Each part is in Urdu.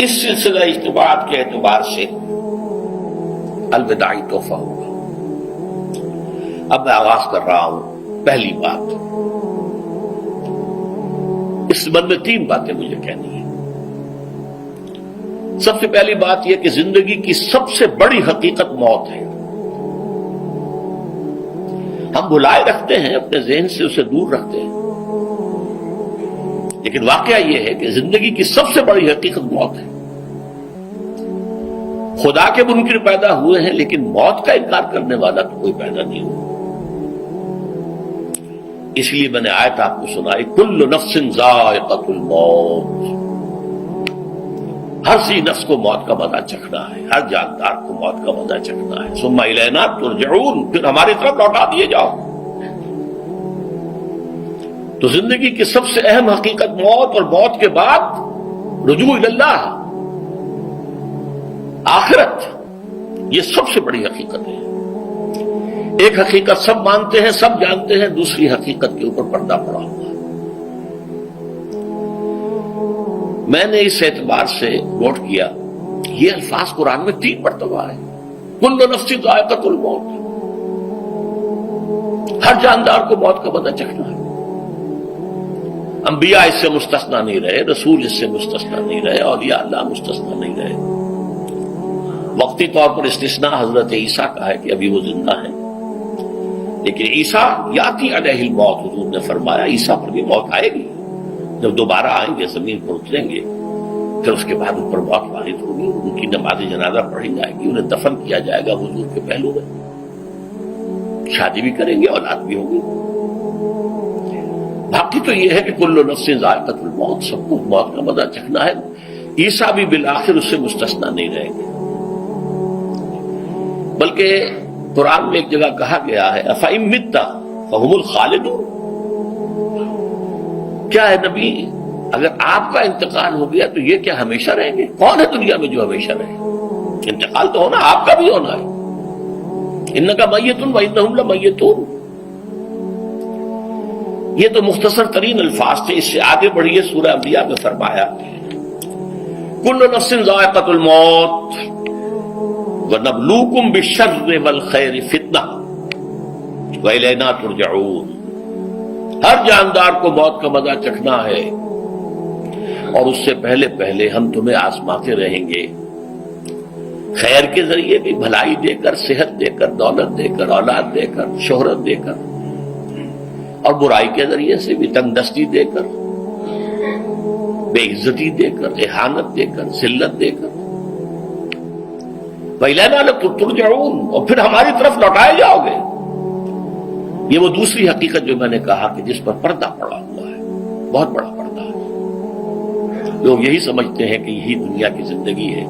اس سلسلہ اجتماعات کے اعتبار سے الوداعی تحفہ ہوگا. اب میں آغاز کر رہا ہوں. پہلی بات، اس سبب میں 3 باتیں مجھے کہنی ہیں. سب سے پہلی بات یہ کہ زندگی کی سب سے بڑی حقیقت موت ہے. ہم بھلائے رکھتے ہیں، اپنے ذہن سے اسے دور رکھتے ہیں، لیکن واقعہ یہ ہے کہ زندگی کی سب سے بڑی حقیقت موت ہے. خدا کے منکر پیدا ہوئے ہیں، لیکن موت کا انکار کرنے والا تو کوئی پیدا نہیں ہوا. اس لیے میں نے آیت آپ کو سنائی، کل نفس ذائقۃ الموت. ہر سی نفس کو موت کا مزہ چکھنا ہے، ہر جاندار کو موت کا مزہ چکھنا ہے. ثم الینا ترجعون، پھر ہماری طرف لوٹا دیے جاؤ. تو زندگی کی سب سے اہم حقیقت موت، اور موت کے بعد رجوع اللہ، آخرت. یہ سب سے بڑی حقیقت ہے. ایک حقیقت سب مانتے ہیں، سب جانتے ہیں، دوسری حقیقت کے اوپر پردہ پڑا ہوا ہے. میں نے اس اعتبار سے نوٹ کیا، یہ الفاظ قرآن میں 3 مرتبہ ہے. کل نفس ذائقۃ الموت، ہر جاندار کو موت کا مزہ چکھنا ہے. انبیاء اس سے مستثنا نہیں رہے، رسول اس سے مستثنا نہیں رہے، اولیاء اللہ مستثنا نہیں رہے. وقتی طور پر استثناء حضرت عیسیٰ کا ہے کہ ابھی وہ زندہ ہیں، لیکن عیسیٰ یاتی علیہ الموت، حضور نے فرمایا عیسیٰ پر بھی موت آئے گی. جب دوبارہ آئیں گے، زمین پر اتریں گے، پھر اس کے بعد اوپر موت وارد ہوگی. ان کی نماز جنازہ پڑھی جائے گی، انہیں دفن کیا جائے گا حضور کے پہلو میں، شادی بھی کریں گے، اولاد بھی ہوگی. باقی تو یہ ہے کہ کل نفس ذائقۃ الموت، سب کو موت کا مزہ چکھنا ہے. عیسیٰ بھی بالآخر اس سے مستثنا نہیں رہیں گے. بلکہ قرآن میں ایک جگہ کہا گیا ہے أَفَإِن مِتَّ فَهُمُ الْخَالِدُونَ. کیا ہے نبی، اگر آپ کا انتقال ہو گیا تو یہ کیا ہمیشہ رہیں گے؟ کون ہے دنیا میں جو ہمیشہ رہے؟ انتقال تو ہونا، آپ کا بھی ہونا ہے. إِنَّكَ مَيِّتٌ وَإِنَّهُمْ لَمَيِّتُونَ. یہ تو مختصر ترین الفاظ تھے. اس سے آگے بڑھیے، سورہ انبیاء میں فرمایا کل نفس ذائقۃ الموت وَنَبْلُوكُمْ بِالشَّرِّ وَالْخَيْرِ فِتْنَةً وَإِلَيْنَا تُرْجَعُونَ. ہر جاندار کو موت کا مزہ چکھنا ہے، اور اس سے پہلے پہلے ہم تمہیں آزماتے رہیں گے، خیر کے ذریعے بھی، بھلائی دے کر، صحت دے کر، دولت دے کر، اولاد دے کر، شہرت دے کر، اور برائی کے ذریعے سے بھی، تنگ دستی دے کر، بے عزتی دے کر، اہانت دے کر، ذلت دے کر. وَإِلَيْنَا تُرْجَعُونَ، اور پھر ہماری طرف لوٹائے جاؤ گے. یہ وہ دوسری حقیقت جو میں نے کہا کہ جس پر پردہ پڑا ہوا ہے، بہت بڑا پردہ ہے. لوگ یہی سمجھتے ہیں کہ یہی دنیا کی زندگی ہے.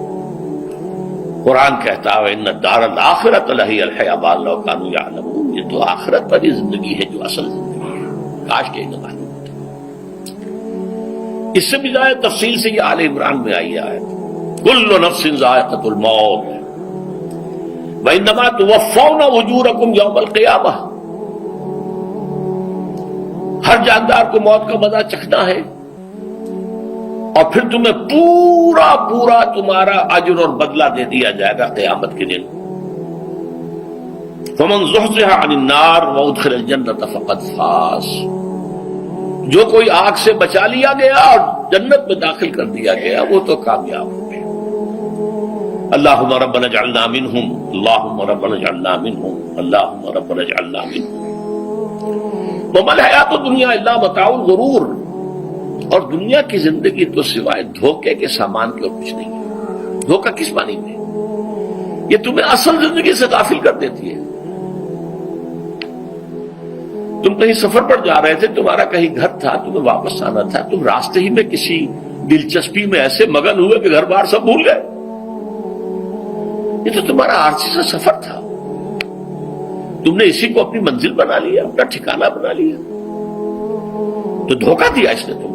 قرآن کہتا ہے إِنَّ الدَّارَ الْآخِرَةَ لَهِيَ الْحَيَوَانُ لَوْ كَانُوا يَعْلَمُونَ. یہ تو آخرت والی زندگی ہے جو اصل زندگی ہے، کاش کہ انہیں معلوم ہوتا. اس سے بھی زیادہ تفصیل سے یہ آل عمران میں آئی ہے، كُلُّ نَفْسٍ ذَائِقَةُ الْمَوْتِ وَإِنَّمَا تُوَفَّوْنَ أُجُورَكُمْ يَوْمَ الْقِيَامَةِ. ہر جاندار کو موت کا مزہ چکھنا ہے، اور پھر تمہیں پورا پورا تمہارا اجر اور بدلہ دے دیا جائے گا قیامت کے دن. فَمَنْ زُحْزِحَ عَنِ النَّارِ وَأُدْخِلَ الْجَنَّةَ فَقَدْ فَازَ. جو کوئی آگ سے بچا لیا گیا اور جنت میں داخل کر دیا گیا، وہ تو کامیاب ہو گیا. اللہم ربنا اجعلنا منہم، اللہم ربنا اجعلنا منہم، اللہم ربنا اجعلنا منہم. وما الحیات الدنیا الا متاع الغرور. اور دنیا کی زندگی تو سوائے دھوکے کے سامان کے اور کچھ نہیں ہے. دھوکہ کس معنی میں؟ یہ تمہیں اصل زندگی سے غافل کر دیتی ہے. تم کہیں سفر پر جا رہے تھے، تمہارا کہیں گھر تھا، تمہیں واپس آنا تھا، تم راستے ہی میں کسی دلچسپی میں ایسے مگن ہوئے کہ گھر بار سب بھول گئے. یہ تو تمہارا عارضی سا سفر تھا، تم نے اسی کو اپنی منزل بنا لیا، اپنا ٹھکانہ بنا لیا، تو دھوکہ دیا اس نے تمہیں.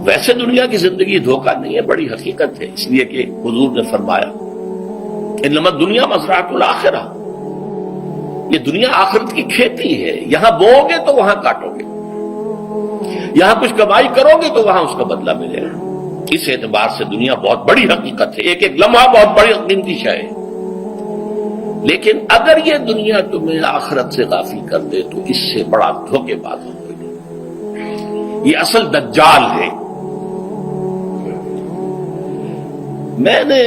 ویسے دنیا کی زندگی دھوکہ نہیں ہے، بڑی حقیقت ہے. اس لیے کہ حضور نے فرمایا انما الدنیا مزرعۃ الآخرہ. یہ دنیا آخرت کی کھیتی ہے، یہاں بو گے تو وہاں کاٹو گے، یہاں کچھ کمائی کرو گے تو وہاں اس کا بدلہ ملے گا. اس اعتبار سے دنیا بہت بڑی حقیقت ہے، ایک ایک لمحہ بہت بڑی قیمتی شے ہے، لیکن اگر یہ دنیا تمہیں آخرت سے غافل کر دے تو اس سے بڑا دھوکے باز ہو گئی۔ یہ اصل دجال ہے۔ میں نے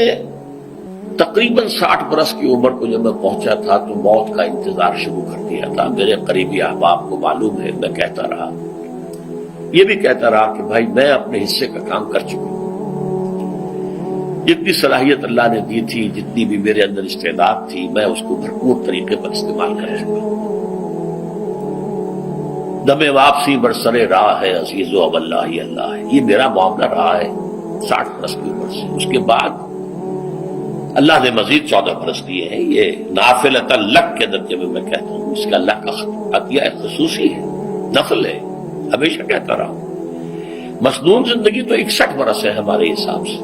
تقریباً 60 برس کی عمر کو جب میں پہنچا تھا تو موت کا انتظار شروع کر دیا تھا۔ میرے قریبی احباب کو معلوم ہے، میں کہتا رہا، یہ بھی کہتا رہا کہ بھائی میں اپنے حصے کا کام کر چکا ہوں، جتنی صلاحیت اللہ نے دی تھی، جتنی بھی میرے اندر استعداد تھی، میں اس کو بھرپور طریقے پر استعمال کر چکا ہوں۔ دم واپسی برسر راہ ہے عزیز و اب اللہ ہی اللہ ہے، یہ میرا معاملہ رہا ہے 60 برس کی عمر سے۔ اس کے بعد اللہ نے مزید 14 برس دیے ہیں۔ یہ نافلۃ لک کے درجے میں کہتا ہوں، اس کا اللہ کا عطیہ خصوصی ہے، نفل ہے، ہمیشہ کہتا رہا ہوں۔ مسنون زندگی تو 61 برس ہے ہمارے حساب سے۔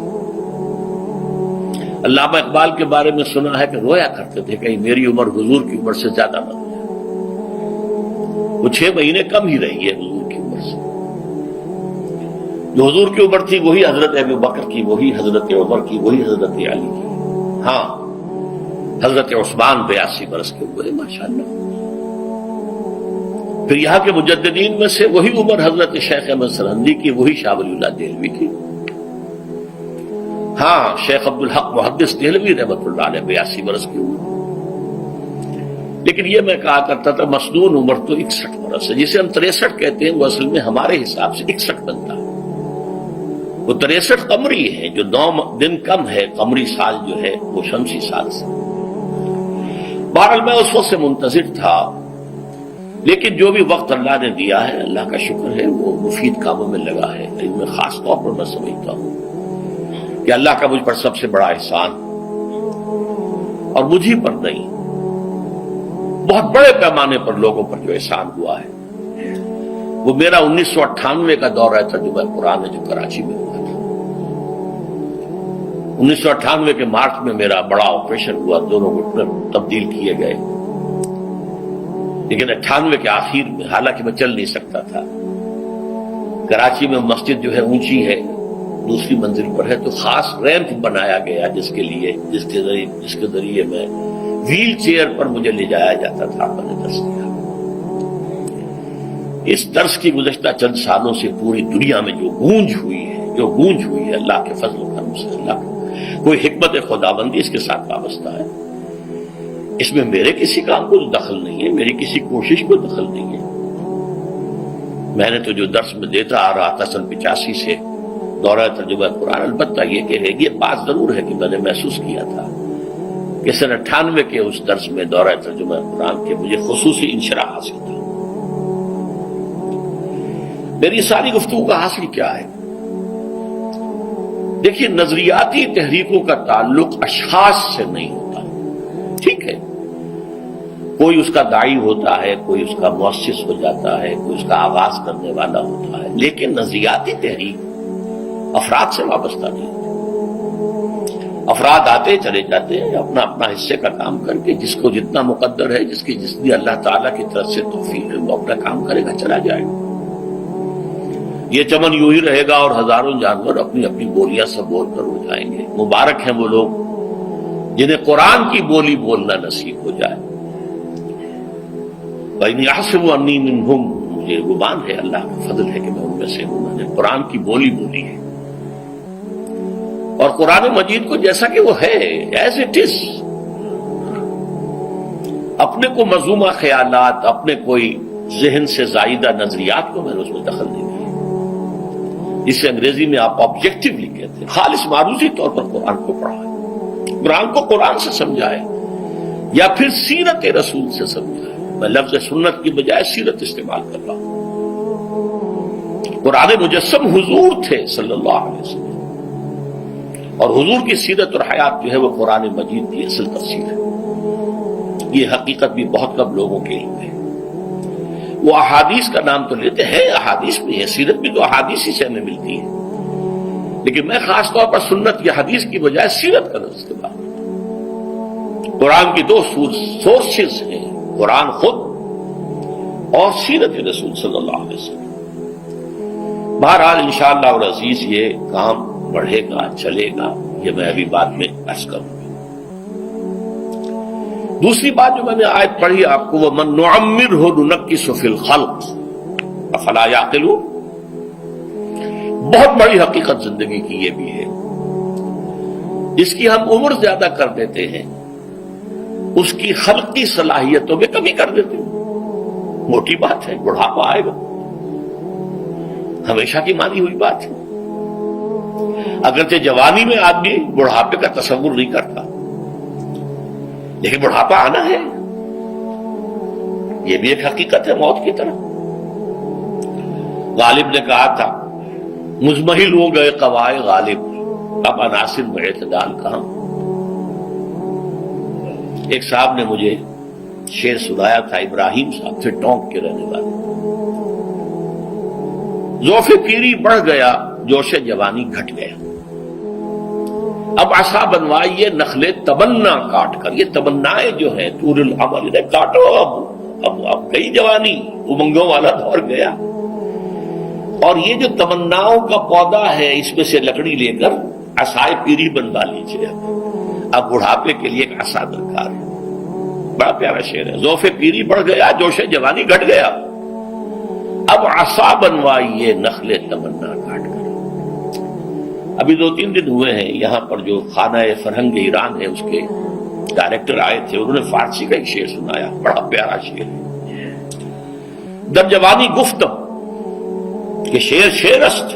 علامہ اقبال کے بارے میں سنا ہے کہ رویا کرتے تھے کہیں میری عمر حضور کی عمر سے زیادہ نہ ہو جائے۔ وہ 6 مہینے کم ہی رہی ہے حضور کی عمر سے۔ جو حضور کی عمر تھی وہی حضرت ابو بکر کی، وہی حضرت عمر کی، وہی حضرت علی کی۔ ہاں، حضرت عثمان 82 برس کے ہوئے ماشاءاللہ۔ پھر یہاں کے مجددین میں سے وہی عمر حضرت شیخ احمد سرہندی کی، وہی شاہ ولی اللہ دہلوی کی۔ ہاں، شیخ عبدالحق محدث دہلوی رحمۃ اللہ علیہ 82 برس کی عمر۔ لیکن یہ میں کہا کرتا تھا مسنون عمر تو 61 برس ہے، جسے ہم 63 کہتے ہیں، وہ اصل میں ہمارے حساب سے 61 بنتا ہے۔ وہ 63 قمری ہے، جو 9 دن کم ہے، قمری سال جو ہے وہ شمسی سال سے۔ بہرحال میں اس وقت سے منتظر تھا، لیکن جو بھی وقت اللہ نے دیا ہے، اللہ کا شکر ہے، وہ مفید کاموں میں لگا ہے۔ ان میں خاص طور پر میں سمجھتا ہوں کہ اللہ کا مجھ پر سب سے بڑا احسان، اور مجھے پر نہیں، بہت بڑے پیمانے پر لوگوں پر جو احسان ہوا ہے، وہ میرا 1998 کا دورہ ترجمہ قرآن جو کراچی میں ہوا تھا۔ 1998 کے مارچ میں میرا بڑا آپریشن ہوا، دونوں گھٹنے تبدیل کیے گئے، لیکن 98 کے آخر میں، حالانکہ میں چل نہیں سکتا تھا، کراچی میں مسجد جو ہے اونچی ہے، دوسری منزل پر ہے، تو خاص ریمپ بنایا گیا جس کے ذریعے میں ویل چیئر پر مجھے لے جایا جاتا تھا۔ میں نے درس کیا۔ اس درس کی گزشتہ چند سالوں سے پوری دنیا میں جو گونج ہوئی ہے اللہ کے فضل و کرم سے، اللہ کا کوئی حکمت خداوندی اس کے ساتھ وابستہ ہے۔ اس میں میرے کسی کام کو دخل نہیں ہے، میری کسی کوشش کو دخل نہیں ہے۔ میں نے تو جو درس میں دیتا آ رہا تھا سن 85 سے دورہ ترجمہ قرآن، البتہ یہ بات ضرور ہے کہ میں نے محسوس کیا تھا کہ سن 98 کے اس درس میں دورہ ترجمہ قرآن کے مجھے خصوصی انشراح حاصل تھا۔ میری ساری گفتگو کا حاصل کیا ہے؟ دیکھیے، نظریاتی تحریکوں کا تعلق اشخاص سے نہیں ہوتا، ٹھیک ہے، کوئی اس کا داعی ہوتا ہے، کوئی اس کا مؤسس ہو جاتا ہے، کوئی اس کا آغاز کرنے والا ہوتا ہے، لیکن نظریاتی تحریک افراد سے وابستہ نہیں ہوتی۔ افراد آتے چلے جاتے ہیں اپنا اپنا حصے کا کام کر کے، جس کو جتنا مقدر ہے، جتنی اللہ تعالیٰ کی طرف سے توفیق ہے، وہ اپنا کام کرے گا، چلا جائے گا۔ یہ چمن یوں ہی رہے گا اور ہزاروں جانور اپنی اپنی بولیاں سے بول کر اڑ جائیں گے۔ مبارک ہیں وہ لوگ جنہیں قرآن کی بولی بولنا نصیب ہو جائے۔ وَإِنِّي أَحْسَبُ أَنِّي مِنْهُمْ، مجھے گمان ہے، اللہ کا فضل ہے کہ میں ان میں سے ہوں، میں نے قرآن کی بولی بولی ہے، اور قرآن مجید کو جیسا کہ وہ ہے ایز اٹ از، اپنے کو مذمومہ خیالات، اپنے کوئی ذہن سے زائدہ نظریات کو میں نے اس میں دخل نہیں دیا، جسے انگریزی میں آپ آبجیکٹیولی کہتے ہیں۔ خالص معروضی طور پر قرآن کو پڑھا ہے، قرآن کو قرآن سے سمجھائے، یا پھر سیرت رسول سے سمجھائے۔ میں لفظ سنت کی بجائے سیرت استعمال کر رہا ہوں۔ قرآن مجسم حضور تھے صلی اللہ علیہ وسلم، اور حضور کی سیرت اور حیات جو ہے وہ قرآن مجید کی اصل تفسیر ہے۔ یہ حقیقت بھی بہت کم لوگوں کے علم ہے۔ وہ احادیث کا نام تو لیتے ہیں، احادیث بھی ہے، سیرت بھی تو احادیث ہی سے ہمیں ملتی ہے، لیکن میں خاص طور پر سنت یا حدیث کی بجائے سیرت کا استعمال کرتا ہوں۔ قرآن کی 2 سورسز ہیں، قرآن خود اور سیرت رسول صلی اللہ علیہ وسلم۔ بہرحال انشاءاللہ العزیز یہ کام بڑھے گا، چلے گا، یہ میں ابھی بعد میں عرض کروں. دوسری بات جو میں نے آیت پڑھی آپ کو، وَمَن نُعَمِّرْهُ نُنَكِّسُ فِي الْخَلْقِ أَفَلَا يَعْقِلُونَ. بہت بڑی حقیقت زندگی کی یہ بھی ہے. جس کی ہم عمر زیادہ کر دیتے ہیں اس کی خلقی صلاحیتوں میں کمی کر دیتے ہیں. موٹی بات ہے، بڑھاپا آئے گا، ہمیشہ کی مانی ہوئی بات ہے. اگرچہ جوانی میں آدمی بڑھاپے کا تصور نہیں کرتا، لیکن بڑھاپا آنا ہے، یہ بھی ایک حقیقت ہے موت کی طرح. غالب نے کہا تھا مزمحل ہو گئے قوائے غالب، اب عناصر میں اعتدال کہاں. ایک صاحب نے مجھے شعر سنایا تھا، ابراہیم صاحب سے ٹونک کے رہنے والے. ذوف پیری بڑھ گیا، جوش جوانی گھٹ گیا، اب عصا بنوائیے نخل تمنا کاٹ کر. یہ تمنائیں جو ہیں طول العمر، انہیں کاٹو. اب گئی جوانی، امنگوں والا دور گیا. اور یہ جو تمناؤں کا پودا ہے اس میں سے لکڑی لے کر عصائے پیری بنوا لیجیے. اب بڑھاپے کے لیے ایک عصا درکار ہے. بڑا پیارا شعر ہے. ذوف پیری بڑھ گیا، جوش جوانی گھٹ گیا، اب عصا بنوائیے نخل تمنا کاٹ کر. ابھی 2-3 دن ہوئے ہیں یہاں پر جو خانہ فرہنگ ایران ہے اس کے ڈائریکٹر آئے تھے، انہوں نے فارسی کا ایک شعر سنایا، بڑا پیارا شعر ہے. در جوانی گفتم کہ شعر شعر است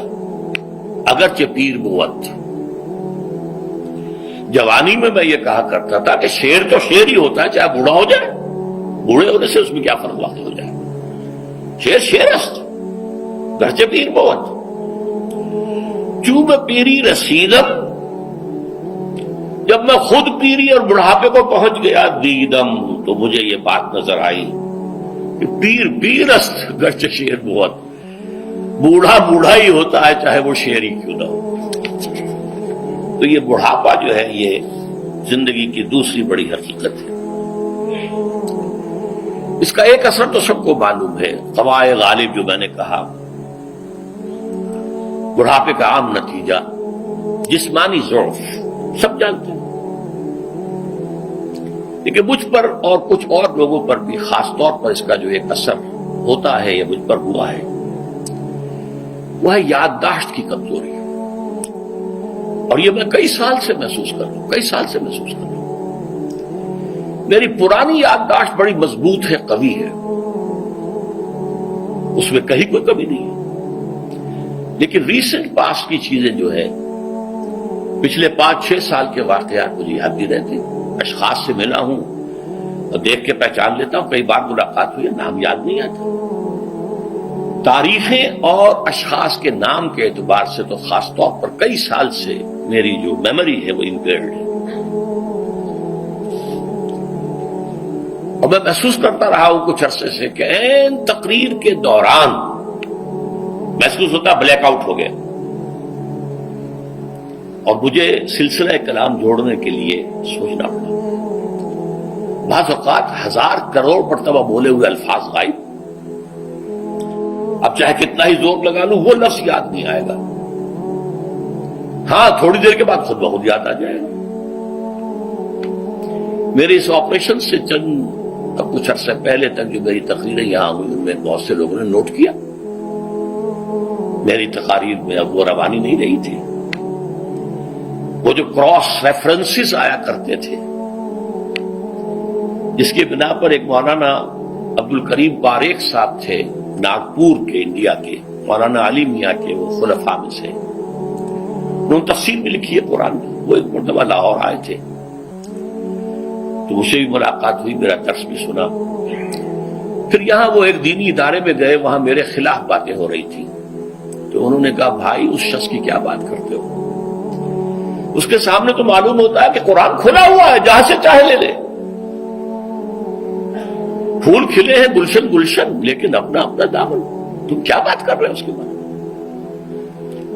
اگرچہ پیر بود. جوانی میں یہ کہا کرتا تھا کہ شعر تو شعر ہی ہوتا ہے چاہے بوڑھا ہو جائے، بوڑھے ہونے سے اس میں کیا فرق واقع ہو جائے. شعر شعر است اگرچہ پیر بود. چوب پیری رسیدم، جب میں خود پیری اور بڑھاپے کو پہنچ گیا، دیدم تو مجھے یہ بات نظر آئی کہ پیر پیر است گرچہ شعر بود. بوڑھا بوڑھا ہی ہوتا ہے چاہے وہ شعر ہی کیوں نہ ہو. تو یہ بڑھاپا جو ہے یہ زندگی کی دوسری بڑی حقیقت ہے. اس کا ایک اثر تو سب کو معلوم ہے، قوائے غالب جو میں نے کہا، بڑھاپے کا عام نتیجہ جسمانی ضعف، سب جانتے ہیں. لیکن مجھ پر اور کچھ اور لوگوں پر بھی خاص طور پر اس کا جو ایک اثر ہوتا ہے، یہ مجھ پر ہوا ہے، وہ ہے یادداشت کی کمزوری. اور یہ میں کئی سال سے محسوس کر رہا ہوں. میری پرانی یادداشت بڑی مضبوط ہے، قوی ہے، اس میں کہیں کوئی کمی نہیں ہے. لیکن ریسنٹ پاس کی چیزیں جو ہے، پچھلے 5-6 سال کے واقعات مجھے یاد نہیں رہتے. اشخاص سے ملا ہوں اور دیکھ کے پہچان لیتا ہوں، کئی بار ملاقات ہوئی ہے، نام یاد نہیں آتا. تاریخیں اور اشخاص کے نام کے اعتبار سے تو خاص طور پر کئی سال سے میری جو میموری ہے وہ امپیئرڈ ہے. اور میں محسوس کرتا رہا ہوں کچھ عرصے سے کہ عین تقریر کے دوران محسوس ہوتا بلیک آؤٹ ہو گیا، اور مجھے سلسلہ کلام جوڑنے کے لیے سوچنا پڑا. بعض اوقات 1000 کروڑ مرتبہ بولے ہوئے الفاظ غائب. اب چاہے کتنا ہی زور لگا لوں وہ لفظ یاد نہیں آئے گا. ہاں تھوڑی دیر کے بعد خود بخود یاد آ جائے گا. میرے اس آپریشن سے کچھ عرصے پہلے تک جو میری تقریریں یہاں ہوئی ان میں بہت سے لوگوں نے نوٹ کیا. میری تقاریر میں اب وہ روانی نہیں رہی تھی. وہ جو کراس ریفرنسز آیا کرتے تھے، جس کی بنا پر ایک مولانا عبد الکریم پاریخ صاحب تھے ناگپور کے، انڈیا کے، مولانا علی میاں کے وہ خلفاء میں سے، انہوں نے تفسیر بھی لکھی ہے قرآن میں. وہ ایک مرتبہ لاہور آئے تھے تو اسے بھی ملاقات ہوئی، میرا درس بھی سنا. پھر یہاں وہ ایک دینی ادارے میں گئے، وہاں میرے خلاف باتیں ہو رہی تھی. تو انہوں نے کہا بھائی اس شخص کی کیا بات کرتے ہو، اس کے سامنے تو معلوم ہوتا ہے کہ قرآن کھلا ہوا ہے، جہاں سے چاہے لے لے. پھول کھلے ہیں گلشن گلشن، لیکن اپنا اپنا دامن، تم کیا بات کر رہے ہو اس کے بارے میں.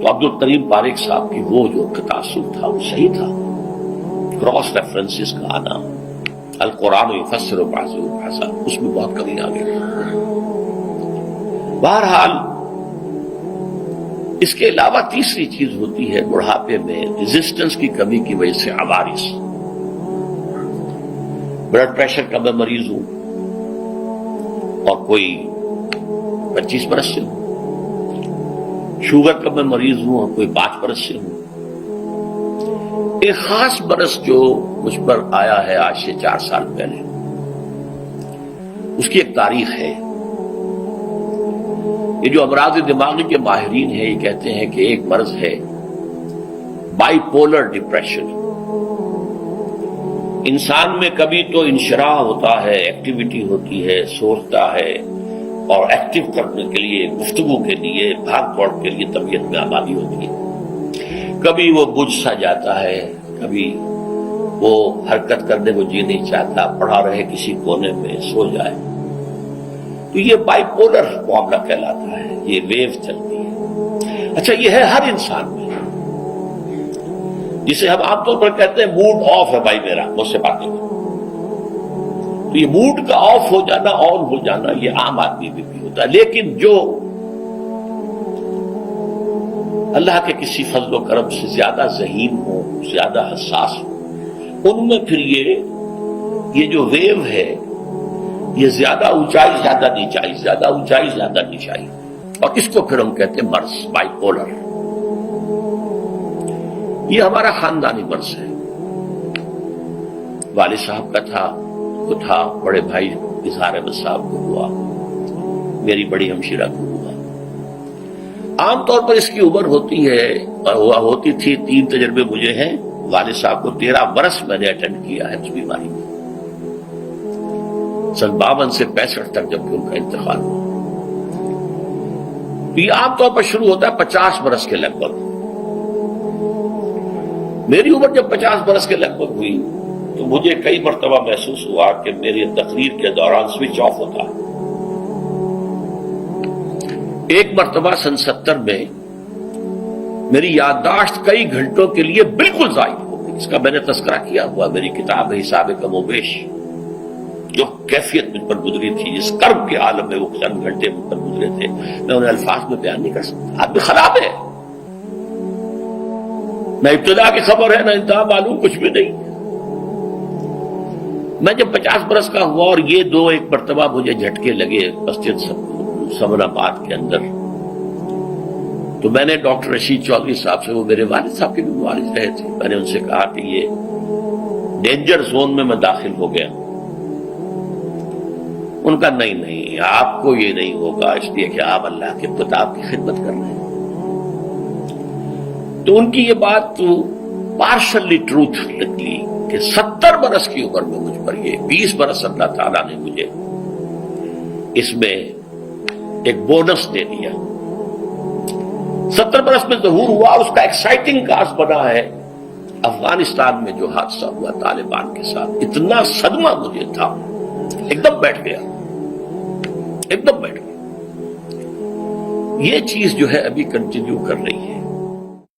تو عبد الکریم پاریخ صاحب کی وہ جو تاثر تھا وہ صحیح تھا. کراس ریفرنسز کا آنا، القرآن یفسر بعضہ بعضا، اس میں بہت کمی آ گئی. بہرحال اس کے علاوہ تیسری چیز ہوتی ہے بڑھاپے میں ریزسٹنس کی کمی کی وجہ سے عوارض. بلڈ پریشر کا میں مریض ہوں اور کوئی 25 برس سے ہوں، شوگر کا میں مریض ہوں اور کوئی 5 برس سے ہوں. ایک خاص برس جو مجھ پر آیا ہے آج سے 4 سال پہلے، اس کی ایک تاریخ ہے. یہ جو امراض دماغی کے ماہرین ہیں یہ کہتے ہیں کہ ایک مرض ہے بائی پولر ڈپریشن. انسان میں کبھی تو انشراح ہوتا ہے، ایکٹیویٹی ہوتی ہے، سوچتا ہے اور ایکٹیو کرنے کے لیے، گفتگو کے لیے، بھاگ دوڑ کے لیے طبیعت میں آبادی ہوتی ہے. کبھی وہ بجھ سا جاتا ہے، کبھی وہ حرکت کرنے کو جی نہیں چاہتا، پڑا رہے کسی کونے میں، سو جائے. تو یہ بائی پولر معاملہ کہلاتا ہے، یہ ویو چلتی ہے. اچھا، یہ ہے ہر انسان میں، جسے ہم عام طور پر کہتے ہیں موڈ آف ہے بھائی میرا، مجھ سے باتیں کرو. تو یہ موڈ کا آف ہو جانا، آن ہو جانا، یہ عام آدمی میں بھی ہوتا ہے. لیکن جو اللہ کے کسی فضل و کرم سے زیادہ ذہین ہو، زیادہ حساس ہو، ان میں پھر یہ جو ویو ہے یہ زیادہ اونچائی زیادہ نیچائی، زیادہ اونچائی زیادہ نیچائی، اور اس کو پھر ہم کہتے ہیں مرض، بائی پولر. یہ ہمارا خاندانی مرض ہے. والد صاحب کا تھا، وہ تھا، بڑے بھائی اظہار احمد صاحب کو ہوا، میری بڑی ہمشیرہ کو ہوا. عام طور پر اس کی عمر ہوتی ہے اور ہوا ہوتی تھی، 3 تجربے مجھے ہیں. والد صاحب کو 13 برس میں نے اٹینڈ کیا ہے اس بیماری میں، سن 52 سے 65 تک جب کہ ان کا انتقال ہوا. یہ عام طور پر شروع ہوتا ہے 50 برس کے لگ بھگ. میری عمر جب 50 برس کے لگ بھگ ہوئی تو مجھے کئی مرتبہ محسوس ہوا کہ میری تقریر کے دوران سوئچ آف ہوتا. ایک مرتبہ سن 70 میں میری یادداشت کئی گھنٹوں کے لیے بالکل ضائع ہو گئی. اس کا میں نے تذکرہ کیا ہوا، میری کتاب ہے حساب کم و بیش. جو کیفیت مجھ پر گزری تھی، جس کرب کے عالم میں وہ چند گھنٹے مجھ پر گزرے تھے، میں انہیں الفاظ میں بیان نہیں کر سکتا. آدمی خراب ہے، نہ ابتدا کی خبر ہے، نہ انتہا معلوم، کچھ بھی نہیں. میں جب 50 برس کا ہوا اور یہ ایک مرتبہ مجھے جھٹکے لگے مسجد سمن آباد کے اندر، تو میں نے ڈاکٹر رشید چودھری صاحب سے، وہ میرے والد صاحب کے بھی والد رہے تھے، میں نے ان سے کہا کہ یہ ڈینجر زون میں داخل ہو گیا. ان کا نہیں، آپ کو یہ نہیں ہوگا، اس لیے کہ آپ اللہ کے کتاب کی خدمت کر رہے ہیں. تو ان کی یہ بات تو پارشلی ٹروتھ نکلی کہ 70 برس کی عمر میں مجھ پر یہ 20 برس اللہ تعالیٰ نے مجھے اس میں ایک بونس دے دیا. 70 برس میں ظہور ہوا. اس کا ایکسائٹنگ کاز بنا ہے افغانستان میں جو حادثہ ہوا طالبان کے ساتھ. اتنا صدمہ مجھے تھا، ایک دم بیٹھ گیا. یہ چیز جو ہے ابھی کنٹینیو کر رہی ہے.